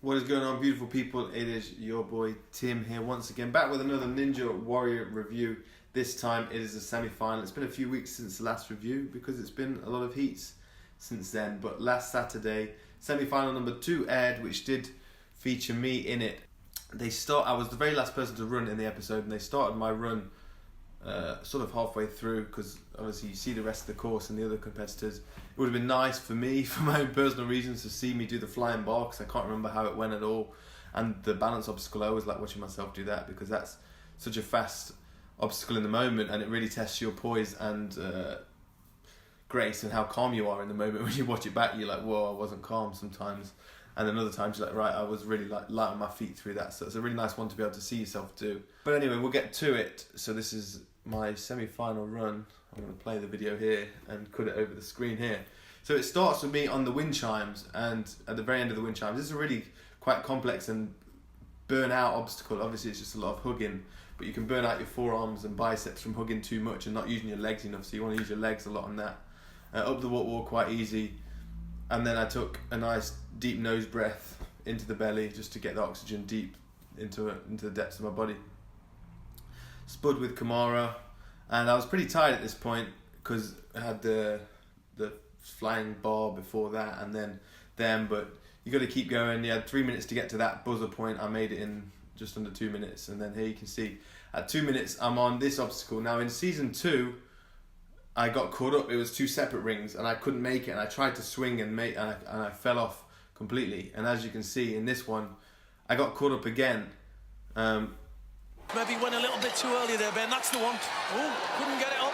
What is going on, beautiful people? It is your boy Tim here once again, back with another Ninja Warrior review. This time it is a semi-final. It's been a few weeks since the last review because it's been a lot of heats since then. But last Saturday, semi-final number 2 aired, which did feature me in it. I was the very last person to run in the episode, and they started my run sort of halfway through, because obviously you see the rest of the course and the other competitors. It would have been nice for me, for my own personal reasons, to see me do the flying bar, because I can't remember how it went at all. And the balance obstacle, I always like watching myself do that, because that's such a fast obstacle in the moment, and it really tests your poise and grace and how calm you are in the moment. When you watch it back, you're like, whoa, I wasn't calm sometimes. And then other times you're like, right, I was really light on my feet through that. So it's a really nice one to be able to see yourself do. But anyway, we'll get to it. So this is my semi-final run. I'm going to play the video here and cut it over the screen here. So it starts with me on the wind chimes, and at the very end of the wind chimes, this is a really quite complex and burn-out obstacle. Obviously it's just a lot of hugging, but you can burn out your forearms and biceps from hugging too much and not using your legs enough, so you want to use your legs a lot on that. Up the wall quite easy, and then I took a nice deep nose breath into the belly just to get the oxygen deep into the depths of my body. Spud with Kamara, and I was pretty tired at this point because I had the flying bar before that and then them, but you got to keep going. You had 3 minutes to get to that buzzer point. I made it in just under 2 minutes, and then here you can see at 2 minutes I'm on this obstacle. Now in season 2 I got caught up. It was 2 separate rings and I couldn't make it, and I tried to swing and I fell off completely. And as you can see in this one, I got caught up again. Maybe went a little bit too early there, Ben. That's the one. Oh, couldn't get it up.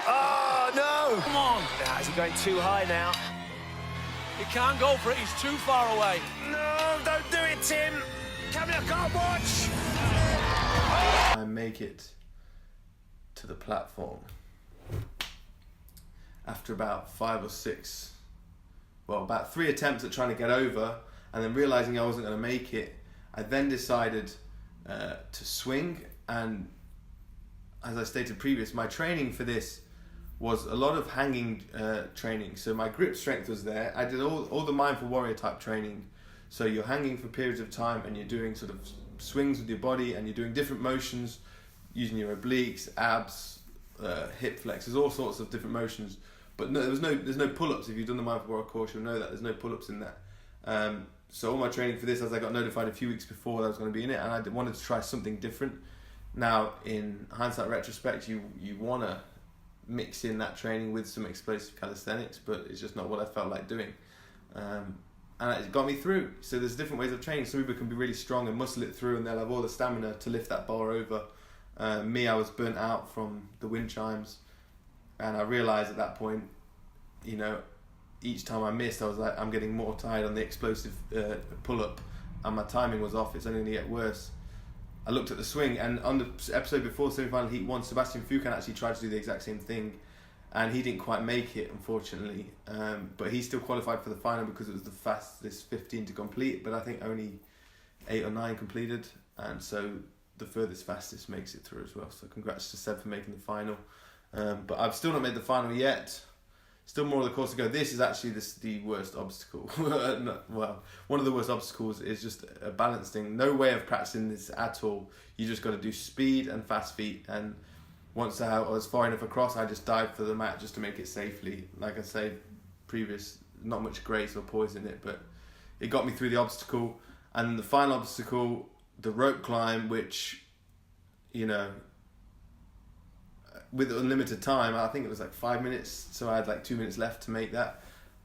Oh, no! Come on. Is he going too high now? He can't go for it. He's too far away. No, don't do it, Tim. Come here, can't watch. I make it to the platform after about 5 or 6, well, about 3 attempts at trying to get over, and then realizing I wasn't going to make it. I then decided to swing, and as I stated previous, my training for this was a lot of hanging training. So my grip strength was there. I did all the mindful warrior type training. So you're hanging for periods of time and you're doing sort of swings with your body, and you're doing different motions using your obliques, abs, hip flexors, all sorts of different motions. But no, there's no pull-ups. If you've done the mindful warrior course, you'll know that there's no pull-ups in that. So all my training for this, as I got notified a few weeks before that I was going to be in it, and I wanted to try something different. Now, in hindsight, retrospect, you want to mix in that training with some explosive calisthenics, but it's just not what I felt like doing. And it got me through. So there's different ways of training. Some people can be really strong and muscle it through, and they'll have all the stamina to lift that bar over. Me, I was burnt out from the wind chimes, and I realised at that point, you know, each time I missed, I was like, I'm getting more tired on the explosive pull-up, and my timing was off. It's only going to get worse. I looked at the swing, and on the episode before semi-final Heat 1, Sebastian Foucan actually tried to do the exact same thing, and he didn't quite make it, unfortunately. But he still qualified for the final because it was the fastest 15 to complete, but I think only 8 or 9 completed, and so the furthest fastest makes it through as well. So congrats to Seb for making the final. But I've still not made the final yet. Still more of the course to go. This is actually the worst obstacle. Well, one of the worst obstacles is just a balance thing. No way of practicing this at all. You just got to do speed and fast feet. And once I was far enough across, I just dived for the mat just to make it safely. Like I say, previous, not much grace or poise in it, but it got me through the obstacle. And the final obstacle, the rope climb, which, you know, with unlimited time, I think it was like 5 minutes, so I had like 2 minutes left to make that.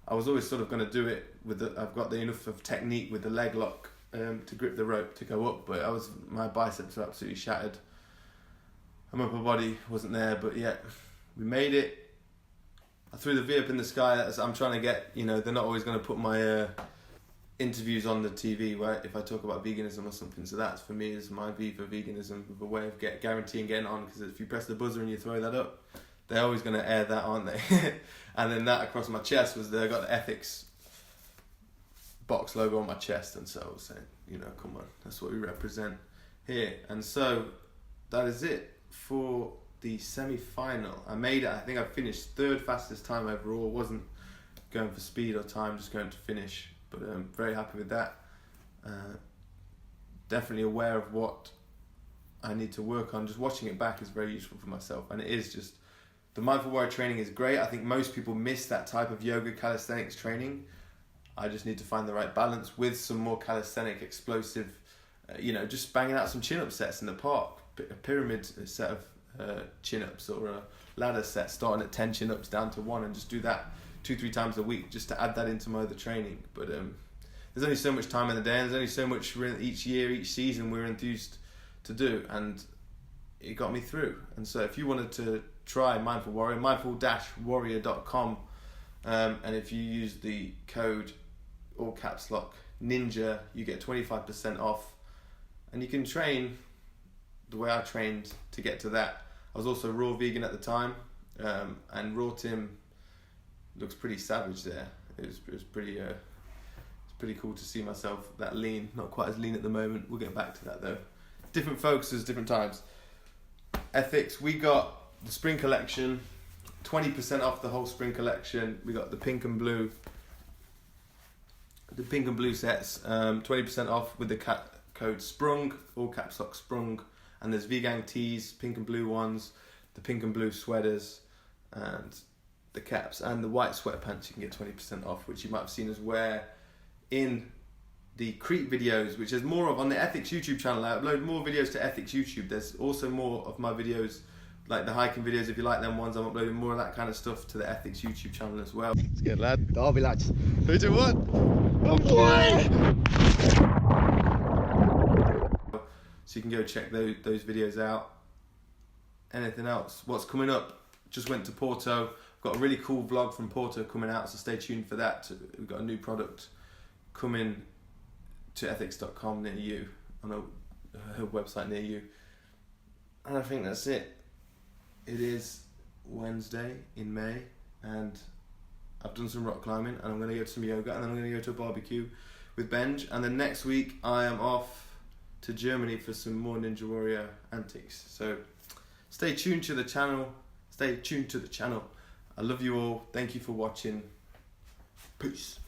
I was always sort of going to do it with I've got the enough of technique with the leg lock to grip the rope to go up, but my biceps were absolutely shattered. My upper body wasn't there, but yeah, we made it. I threw the V up in the sky. I'm trying to get, you know, they're not always going to put my interviews on the TV, right, if I talk about veganism or something. So that's, for me, is my V for veganism, with a way of guaranteeing getting on, because if you press the buzzer and you throw that up, they're always going to air that, aren't they? And then that across my chest was I got the ethics box logo on my chest, and so I was saying, you know, come on, that's what we represent here. And so that is it for the semi-final. I made it. I think I finished 3rd fastest time overall. Wasn't going for speed or time, just going to finish. But I'm very happy with that. definitely aware of what I need to work on. Just watching it back is very useful for myself, and it is just, the Mindful Warrior training is great. I think most people miss that type of yoga calisthenics training. I just need to find the right balance with some more calisthenic, explosive, just banging out some chin-up sets in the park, a pyramid set of chin-ups, or a ladder set starting at 10 chin-ups down to 1, and just do that 2-3 times a week just to add that into my other training. But there's only so much time in the day, and there's only so much each year, each season we're enthused to do, and it got me through. And so if you wanted to try Mindful Warrior, mindful-warrior.com, and if you use the code all caps lock ninja, you get 25% off, and you can train the way I trained to get to that. I was also raw vegan at the time, and raw Tim looks pretty savage there. It was pretty it's pretty cool to see myself that lean. Not quite as lean at the moment, we'll get back to that though. Different focuses, different times. Ethics, we got the spring collection, 20% off the whole spring collection. We got the pink and blue sets, 20% off with the code SPRUNG, all caps lock SPRUNG. And there's vegan tees, pink and blue ones, the pink and blue sweaters, and the caps, and the white sweatpants you can get 20% off, which you might have seen us wear in the Crete videos, which there's more of on the Ethics YouTube channel. I upload more videos to Ethics YouTube. There's also more of my videos, like the hiking videos, if you like them ones. I'm uploading more of that kind of stuff to the Ethics YouTube channel as well. It's good, lad. Derby, lads. 3, 2, 1. Okay. So you can go check those videos out. Anything else? What's coming up? Just went to Porto. Got a really cool vlog from Porto coming out, so stay tuned for that. We've got a new product coming to ethics.com near you, on a website near you. And I think that's it. It is Wednesday in May, and I've done some rock climbing, and I'm going to go to some yoga, and then I'm going to go to a barbecue with Benj, and then next week I am off to Germany for some more Ninja Warrior antics. So stay tuned to the channel. I love you all. Thank you for watching. Peace.